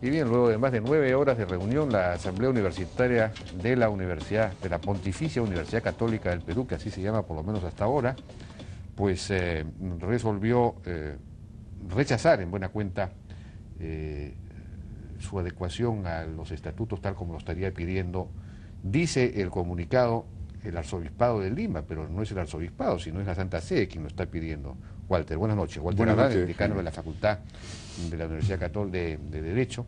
Y bien, luego de más de 9 horas de reunión, la Asamblea Universitaria de la Pontificia Universidad Católica del Perú, que así se llama por lo menos hasta ahora, pues resolvió rechazar en buena cuenta su adecuación a los estatutos tal como lo estaría pidiendo, dice el comunicado, el arzobispado de Lima, pero no es el arzobispado, sino es la Santa Sede quien lo está pidiendo. Walter, buenas noches. Walter Arán, el decano de la Facultad de la Universidad Católica de Derecho,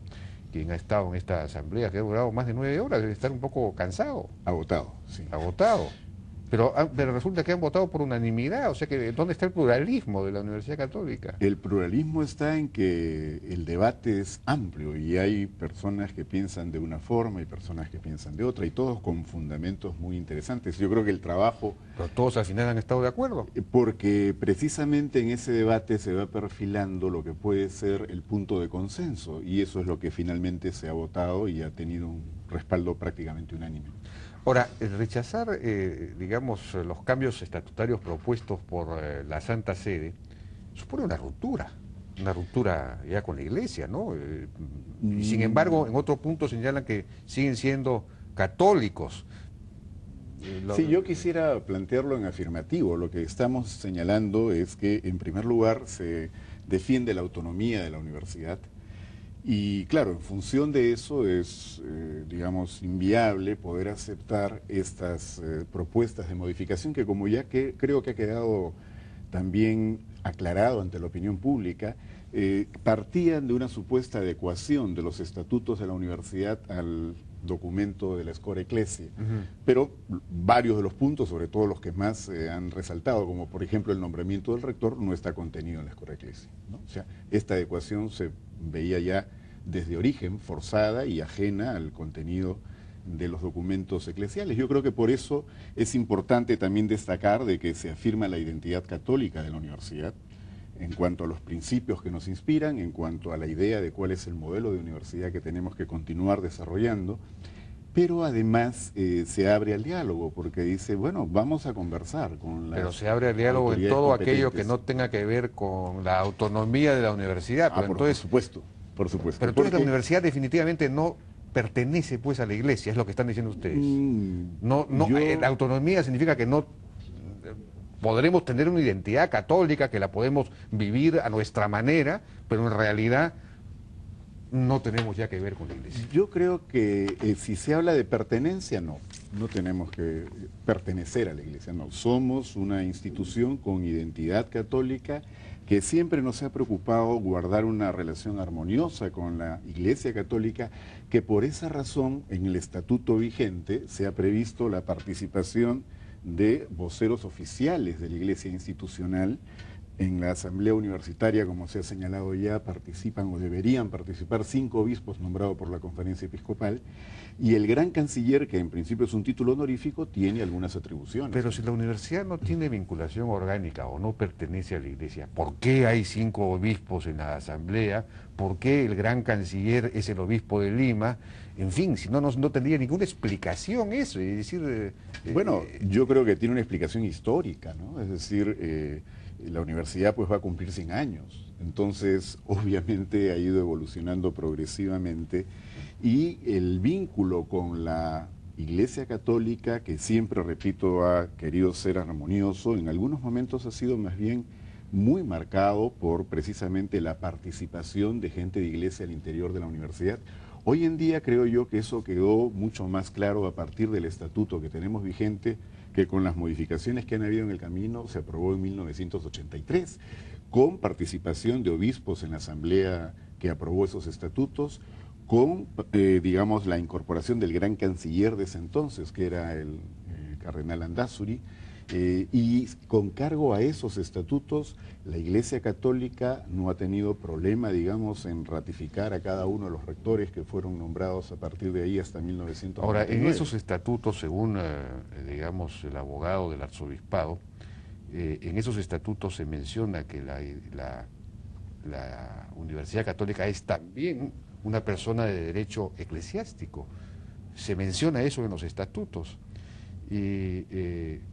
quien ha estado en esta asamblea que ha durado más de 9 horas, debe estar un poco cansado. Agotado, sí. Agotado. Pero resulta que han votado por unanimidad, o sea que ¿dónde está el pluralismo de la Universidad Católica? El pluralismo está en que el debate es amplio y hay personas que piensan de una forma y personas que piensan de otra, y todos con fundamentos muy interesantes. Yo creo que el trabajo... Pero todos al final han estado de acuerdo. Porque precisamente en ese debate se va perfilando lo que puede ser el punto de consenso, y eso es lo que finalmente se ha votado y ha tenido un respaldo prácticamente unánime. Ahora, el rechazar, digamos, los cambios estatutarios propuestos por la Santa Sede supone una ruptura ya con la Iglesia, ¿no? Y sin embargo, en otro punto señalan que siguen siendo católicos. Sí, yo quisiera plantearlo en afirmativo. Lo que estamos señalando es que, en primer lugar, se defiende la autonomía de la universidad. Y claro, en función de eso es, digamos, inviable poder aceptar estas propuestas de modificación que, como ya creo que ha quedado también aclarado ante la opinión pública, partían de una supuesta adecuación de los estatutos de la universidad al documento de la Score Ecclesiae, pero varios de los puntos, sobre todo los que más han resaltado, como por ejemplo el nombramiento del rector, no está contenido en la Score Ecclesiae, ¿no? O sea, esta adecuación se veía ya desde origen forzada y ajena al contenido de los documentos eclesiales. Yo creo que por eso es importante también destacar de que se afirma la identidad católica de la universidad en cuanto a los principios que nos inspiran, en cuanto a la idea de cuál es el modelo de universidad que tenemos que continuar desarrollando, pero además se abre al diálogo, porque dice, bueno, vamos a conversar con las... Pero se abre al diálogo en todo aquello que no tenga que ver con la autonomía de la universidad. Pero por supuesto, por supuesto. Pero entonces la universidad definitivamente no pertenece pues a la Iglesia, es lo que están diciendo ustedes. La autonomía significa que no podremos tener una identidad católica, que la podemos vivir a nuestra manera, pero en realidad no tenemos ya que ver con la Iglesia. Yo creo que si se habla de pertenencia, no tenemos que pertenecer a la Iglesia, no. Somos una institución con identidad católica que siempre nos ha preocupado guardar una relación armoniosa con la Iglesia Católica, que por esa razón en el estatuto vigente se ha previsto la participación de voceros oficiales de la Iglesia institucional. En la Asamblea Universitaria, como se ha señalado ya, participan o deberían participar 5 obispos nombrados por la Conferencia Episcopal, y el gran canciller, que en principio es un título honorífico, tiene algunas atribuciones. Pero si la universidad no tiene vinculación orgánica o no pertenece a la Iglesia, ¿por qué hay 5 obispos en la Asamblea? ¿Por qué el gran canciller es el obispo de Lima? En fin, si no tendría ninguna explicación eso. Es decir, bueno, yo creo que tiene una explicación histórica, ¿no? Es decir, la universidad pues va a cumplir 100 años, entonces obviamente ha ido evolucionando progresivamente, y el vínculo con la Iglesia Católica, que siempre, repito, ha querido ser armonioso, en algunos momentos ha sido más bien muy marcado por precisamente la participación de gente de Iglesia al interior de la universidad. Hoy en día creo yo que eso quedó mucho más claro a partir del estatuto que tenemos vigente, que con las modificaciones que han habido en el camino se aprobó en 1983, con participación de obispos en la asamblea que aprobó esos estatutos, con, digamos, la incorporación del gran canciller de ese entonces, que era el cardenal Andázuri, y con cargo a esos estatutos, la Iglesia Católica no ha tenido problema, digamos, en ratificar a cada uno de los rectores que fueron nombrados a partir de ahí hasta 1999. Ahora, en esos estatutos, según, digamos, el abogado del arzobispado, en esos estatutos se menciona que la Universidad Católica es también una persona de derecho eclesiástico. Se menciona eso en los estatutos. Y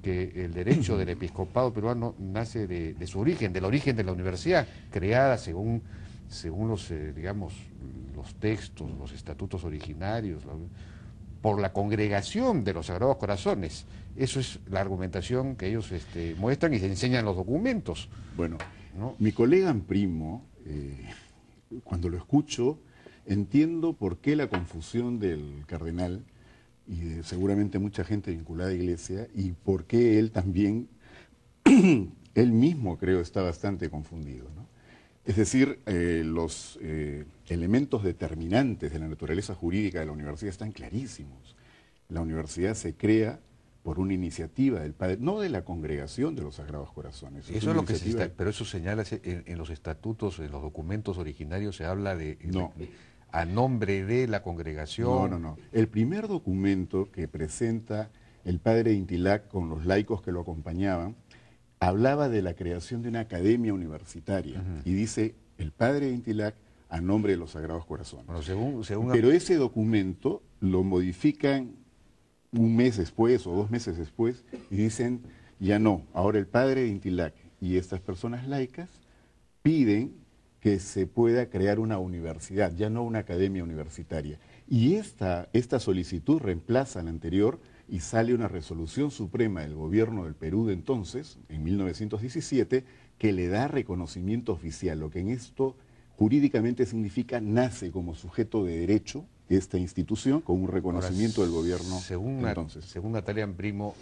que el derecho del episcopado peruano nace de su origen, del origen de la universidad, creada según según los, digamos, los textos, los estatutos originarios, por la congregación de los Sagrados Corazones. Eso es la argumentación que ellos muestran y se enseñan los documentos. Bueno, ¿no? Mi colega Primo, cuando lo escucho, entiendo por qué la confusión del cardenal y de seguramente mucha gente vinculada a la Iglesia, y por qué él también, él mismo creo, está bastante confundido, ¿no? Es decir, los elementos determinantes de la naturaleza jurídica de la universidad están clarísimos. La universidad se crea por una iniciativa del padre, no de la congregación de los Sagrados Corazones. Eso es lo que se está, pero eso señala en los estatutos, en los documentos originarios se habla a nombre de la congregación. No. El primer documento que presenta el padre Intilac con los laicos que lo acompañaban hablaba de la creación de una academia universitaria y dice el padre Intilac a nombre de los Sagrados Corazones. Bueno, pero ese documento lo modifican un mes después o 2 meses después y dicen ya no, ahora el padre Intilac y estas personas laicas piden que se pueda crear una universidad, ya no una academia universitaria. Y esta solicitud reemplaza a la anterior y sale una resolución suprema del gobierno del Perú de entonces, en 1917, que le da reconocimiento oficial, lo que en esto jurídicamente significa nace como sujeto de derecho esta institución con un reconocimiento del gobierno entonces. Según Natalia Primo,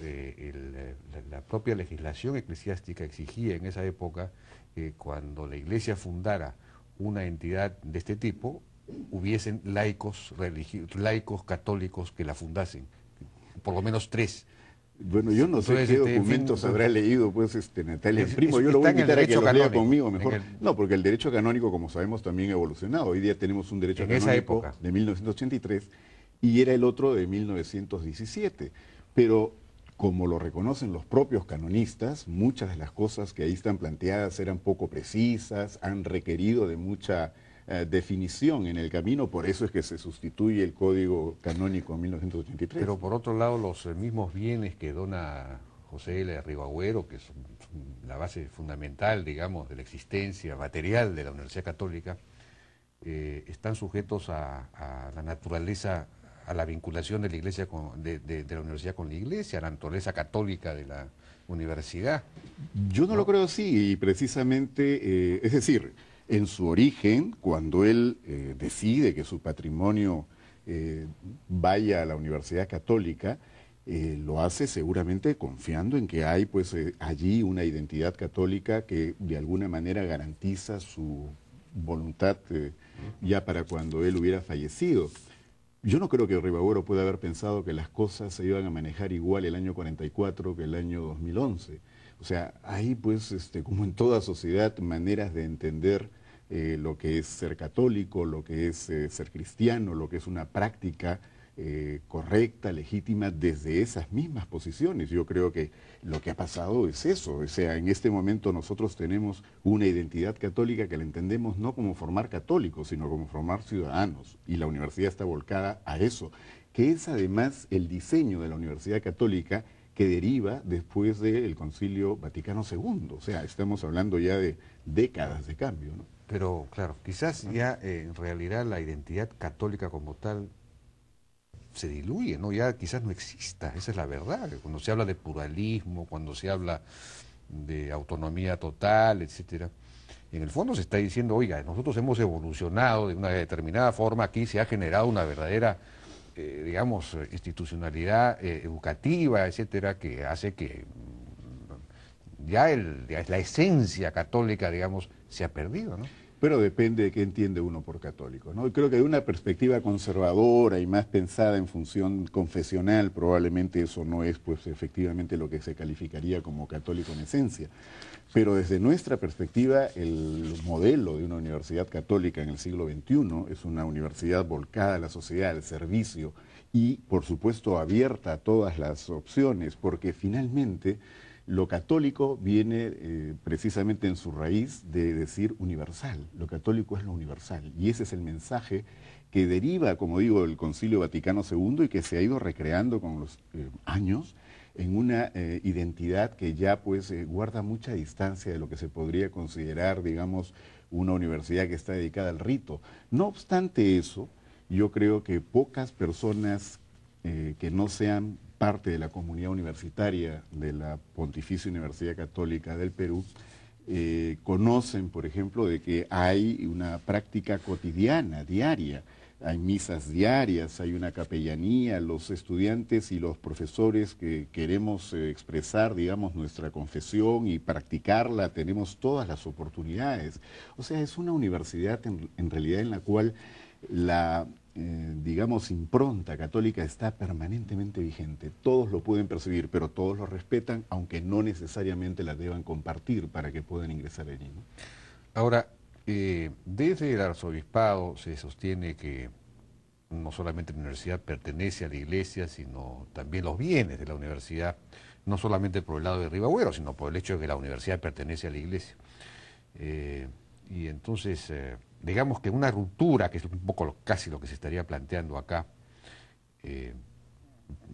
la propia legislación eclesiástica exigía en esa época que cuando la Iglesia fundara una entidad de este tipo, hubiesen laicos católicos que la fundasen, por lo menos 3. Bueno, yo no sé qué documentos habrá leído pues Natalia Primo, yo lo voy a invitar a que los lea conmigo mejor. No, porque el derecho canónico, como sabemos, también ha evolucionado. Hoy día tenemos un derecho canónico de 1983 y era el otro de 1917. Pero como lo reconocen los propios canonistas, muchas de las cosas que ahí están planteadas eran poco precisas, han requerido de mucha definición en el camino, por eso es que se sustituye el Código Canónico en 1983. Pero por otro lado, los mismos bienes que dona José L. Ribagüero, que son la base fundamental, digamos, de la existencia material de la Universidad Católica, están sujetos a la naturaleza, a la vinculación de la Iglesia de la Universidad con la Iglesia, a la naturaleza católica de la universidad. Yo no lo creo así, y precisamente, es decir, en su origen, cuando él decide que su patrimonio vaya a la Universidad Católica, lo hace seguramente confiando en que hay pues allí una identidad católica que de alguna manera garantiza su voluntad ya para cuando él hubiera fallecido. Yo no creo que Ribagüero pueda haber pensado que las cosas se iban a manejar igual el año 44 que el año 2011. O sea, hay pues, como en toda sociedad, maneras de entender lo que es ser católico, lo que es ser cristiano, lo que es una práctica correcta, legítima, desde esas mismas posiciones. Yo creo que lo que ha pasado es eso. O sea, en este momento nosotros tenemos una identidad católica que la entendemos no como formar católicos, sino como formar ciudadanos. Y la universidad está volcada a eso, que es además el diseño de la Universidad Católica que deriva después del Concilio Vaticano II. O sea, estamos hablando ya de décadas de cambio, ¿no? Pero, claro, quizás ya en realidad la identidad católica como tal se diluye, ¿no? Ya quizás no exista, esa es la verdad. Cuando se habla de pluralismo, cuando se habla de autonomía total, etcétera, en el fondo se está diciendo, oiga, nosotros hemos evolucionado de una determinada forma, aquí se ha generado una verdadera digamos, institucionalidad educativa, etcétera, que hace que ya la esencia católica, digamos, se ha perdido, ¿no? Pero depende de qué entiende uno por católico, ¿no? Creo que de una perspectiva conservadora y más pensada en función confesional, probablemente eso no es, pues, efectivamente lo que se calificaría como católico en esencia. Pero desde nuestra perspectiva, el modelo de una universidad católica en el siglo XXI es una universidad volcada a la sociedad, al servicio y, por supuesto, abierta a todas las opciones, porque finalmente lo católico viene precisamente en su raíz de decir universal. Lo católico es lo universal y ese es el mensaje que deriva, como digo, del Concilio Vaticano II y que se ha ido recreando con los años en una identidad que ya pues guarda mucha distancia de lo que se podría considerar, digamos, una universidad que está dedicada al rito. No obstante eso, yo creo que pocas personas que no sean parte de la comunidad universitaria de la Pontificia Universidad Católica del Perú conocen, por ejemplo, de que hay una práctica cotidiana, diaria. Hay misas diarias, hay una capellanía, los estudiantes y los profesores que queremos expresar, digamos, nuestra confesión y practicarla, tenemos todas las oportunidades. O sea, es una universidad en realidad en la cual la, digamos, impronta católica está permanentemente vigente. Todos lo pueden percibir, pero todos lo respetan, aunque no necesariamente la deban compartir para que puedan ingresar allí, ¿no? Ahora, desde el arzobispado se sostiene que no solamente la universidad pertenece a la iglesia, sino también los bienes de la universidad, no solamente por el lado de Riva Agüero, sino por el hecho de que la universidad pertenece a la iglesia. Y entonces, digamos que una ruptura, que es un poco casi lo que se estaría planteando acá,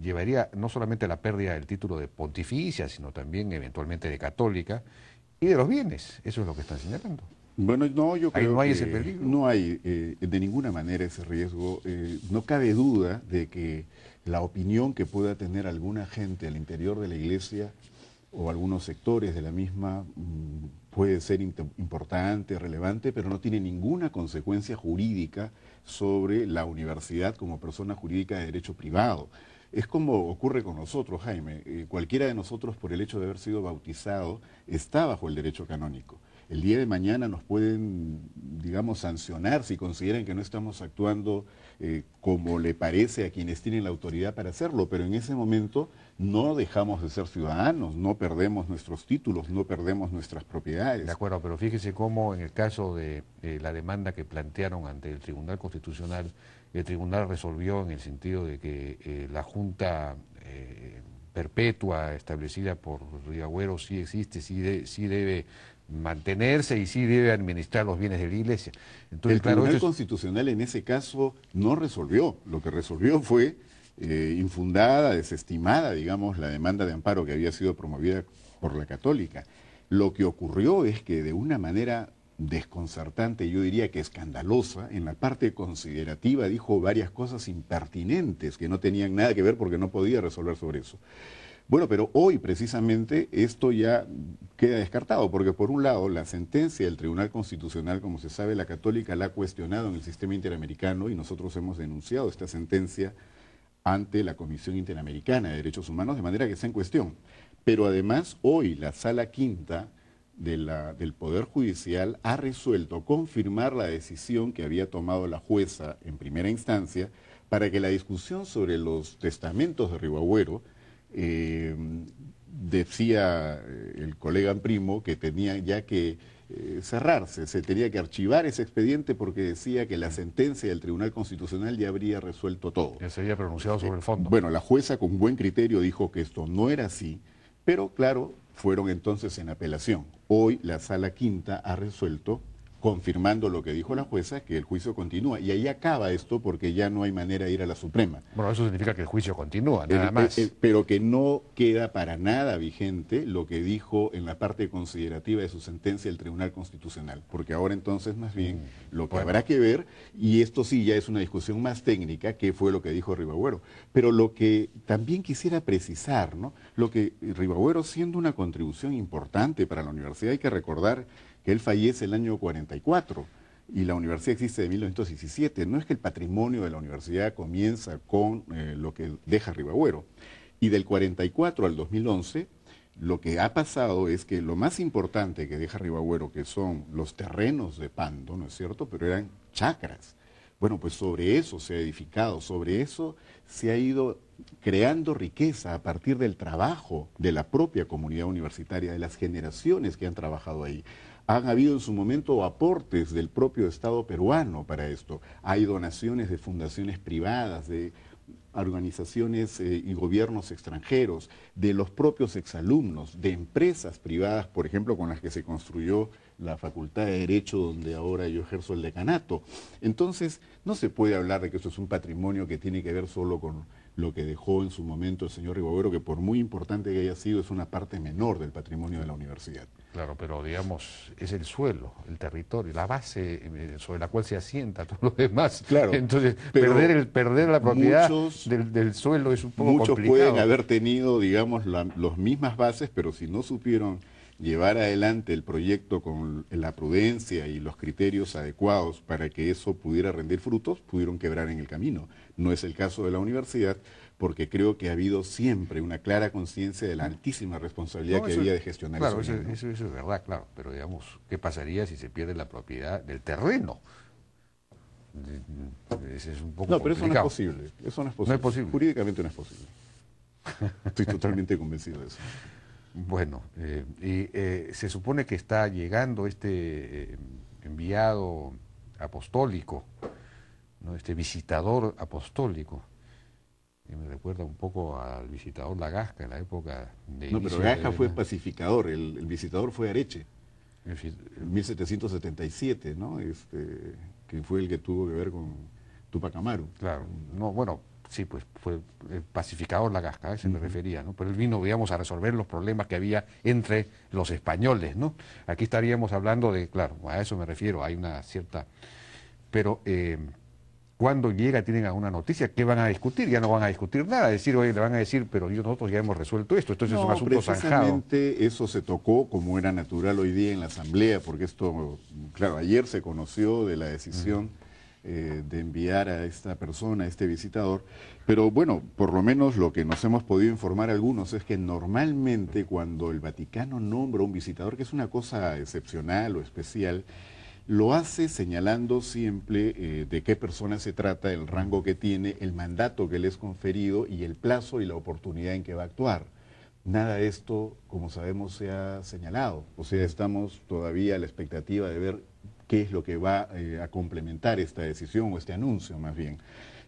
llevaría no solamente a la pérdida del título de pontificia, sino también eventualmente de católica, y de los bienes. Eso es lo que están señalando. Bueno, no, yo creo no hay que ese peligro. no hay de ninguna manera ese riesgo. No cabe duda de que la opinión que pueda tener alguna gente al interior de la iglesia o algunos sectores de la misma puede ser importante, relevante, pero no tiene ninguna consecuencia jurídica sobre la universidad como persona jurídica de derecho privado. Es como ocurre con nosotros, Jaime. Cualquiera de nosotros, por el hecho de haber sido bautizado, está bajo el derecho canónico. El día de mañana nos pueden, digamos, sancionar si consideran que no estamos actuando como le parece a quienes tienen la autoridad para hacerlo, pero en ese momento no dejamos de ser ciudadanos, no perdemos nuestros títulos, no perdemos nuestras propiedades. De acuerdo, pero fíjese cómo en el caso de la demanda que plantearon ante el Tribunal Constitucional, el Tribunal resolvió en el sentido de que la Junta perpetua establecida por Riva Agüero sí existe, sí debe mantenerse y sí debe administrar los bienes de la iglesia. Entonces, el Tribunal Constitucional en ese caso no resolvió. Lo que resolvió fue infundada, desestimada, digamos, la demanda de amparo que había sido promovida por la Católica. Lo que ocurrió es que de una manera desconcertante, yo diría que escandalosa, en la parte considerativa dijo varias cosas impertinentes que no tenían nada que ver porque no podía resolver sobre eso. Bueno, pero hoy precisamente esto ya queda descartado, porque por un lado la sentencia del Tribunal Constitucional, como se sabe, la Católica la ha cuestionado en el sistema interamericano y nosotros hemos denunciado esta sentencia ante la Comisión Interamericana de Derechos Humanos, de manera que está en cuestión. Pero además hoy la Sala Quinta del Poder Judicial ha resuelto confirmar la decisión que había tomado la jueza en primera instancia para que la discusión sobre los testamentos de Riva Agüero decía el colega Primo que tenía ya que cerrarse, se tenía que archivar ese expediente porque decía que la sentencia del Tribunal Constitucional ya habría resuelto todo. Ya se había pronunciado sobre el fondo. Bueno, la jueza con buen criterio dijo que esto no era así, pero claro, fueron entonces en apelación. Hoy la Sala Quinta ha resuelto, confirmando lo que dijo la jueza, que el juicio continúa. Y ahí acaba esto porque ya no hay manera de ir a la Suprema. Bueno, eso significa que el juicio continúa, nada más. Pero que no queda para nada vigente lo que dijo en la parte considerativa de su sentencia el Tribunal Constitucional. Porque ahora entonces, más bien, lo que habrá que ver, y esto sí ya es una discusión más técnica, qué fue lo que dijo Riva Agüero. Pero lo que también quisiera precisar, ¿no? Lo que Riva Agüero, siendo una contribución importante para la universidad, hay que recordar que él fallece el año 44 y la universidad existe de 1917. No es que el patrimonio de la universidad comienza con lo que deja Riva Agüero. Y del 44 al 2011, lo que ha pasado es que lo más importante que deja Riva Agüero, que son los terrenos de Pando, ¿no es cierto?, pero eran chacras. Bueno, pues sobre eso se ha edificado, sobre eso se ha ido creando riqueza a partir del trabajo de la propia comunidad universitaria, de las generaciones que han trabajado ahí. Han habido en su momento aportes del propio Estado peruano para esto. Hay donaciones de fundaciones privadas, de organizaciones y gobiernos extranjeros, de los propios exalumnos, de empresas privadas, por ejemplo, con las que se construyó la Facultad de Derecho, donde ahora yo ejerzo el decanato. Entonces, no se puede hablar de que esto es un patrimonio que tiene que ver solo con lo que dejó en su momento el señor Ribovero, que por muy importante que haya sido, es una parte menor del patrimonio de la universidad. Claro, pero digamos, es el suelo, el territorio, la base sobre la cual se asienta todo lo demás. Claro, entonces perder la propiedad del suelo es un poco complicado. Muchos pueden haber tenido, digamos, las mismas bases, pero si no supieron llevar adelante el proyecto con la prudencia y los criterios adecuados para que eso pudiera rendir frutos, pudieron quebrar en el camino. No es el caso de la universidad, porque creo que ha habido siempre una clara conciencia de la altísima responsabilidad que había de gestionar claro, eso. Eso es verdad, claro, pero digamos, ¿qué pasaría si se pierde la propiedad del terreno? Ese es un poco No, pero complicado. eso no es posible. Eso no es posible. No es posible. Jurídicamente no es posible. Estoy totalmente convencido de eso. Bueno, se supone que está llegando este enviado apostólico, ¿no? Este visitador apostólico, que me recuerda un poco al visitador Lagasca en la época de... No, pero Lagasca fue pacificador, el visitador fue Areche, en 1777, ¿no? Que fue el que tuvo que ver con Túpac Amaru. Claro, no, bueno... Sí, pues fue el pacificador Lagasca, a ese me refería, ¿no? Pero él vino, digamos, a resolver los problemas que había entre los españoles, ¿no? Aquí estaríamos hablando de, claro, a eso me refiero, hay una cierta... Pero cuando llega, tienen alguna noticia, ¿qué van a discutir? Ya no van a discutir nada, decir, oye, le van a decir, pero nosotros ya hemos resuelto esto, entonces es un asunto zanjado. Precisamente eso se tocó como era natural hoy día en la Asamblea, porque esto, claro, ayer se conoció de la decisión... de enviar a esta persona, a este visitador, pero bueno, por lo menos lo que nos hemos podido informar algunos es que normalmente cuando el Vaticano nombra un visitador, que es una cosa excepcional o especial, lo hace señalando siempre de qué persona se trata, el rango que tiene, el mandato que le es conferido y el plazo y la oportunidad en que va a actuar. Nada de esto, como sabemos, se ha señalado, o sea, estamos todavía a la expectativa de ver qué es lo que va a complementar esta decisión o este anuncio más bien.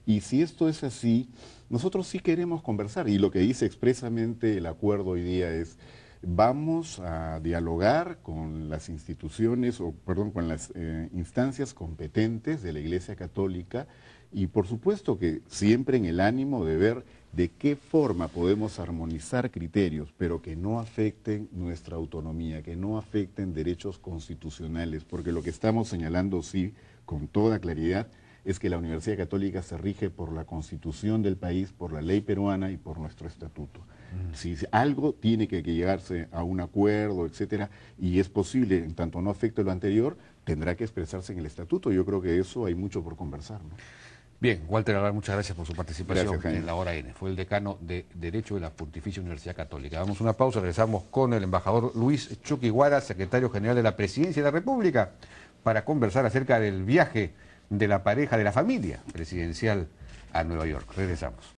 Y si esto es así, nosotros sí queremos conversar y lo que dice expresamente el acuerdo hoy día es vamos a dialogar con las instituciones, con las instancias competentes de la Iglesia Católica y por supuesto que siempre en el ánimo de ver de qué forma podemos armonizar criterios, pero que no afecten nuestra autonomía, que no afecten derechos constitucionales, porque lo que estamos señalando, sí, con toda claridad, es que la Universidad Católica se rige por la Constitución del país, por la ley peruana y por nuestro estatuto. Si algo tiene que llegarse a un acuerdo, etcétera, y es posible, en tanto no afecte lo anterior, tendrá que expresarse en el estatuto. Yo creo que eso hay mucho por conversar, ¿no? Bien, Walter Alar, muchas gracias por su participación en La Hora N. Fue el decano de Derecho de la Pontificia Universidad Católica. Damos una pausa, regresamos con el embajador Luis Choquiguara, secretario general de la Presidencia de la República, para conversar acerca del viaje de la pareja, de la familia presidencial a Nueva York. Regresamos.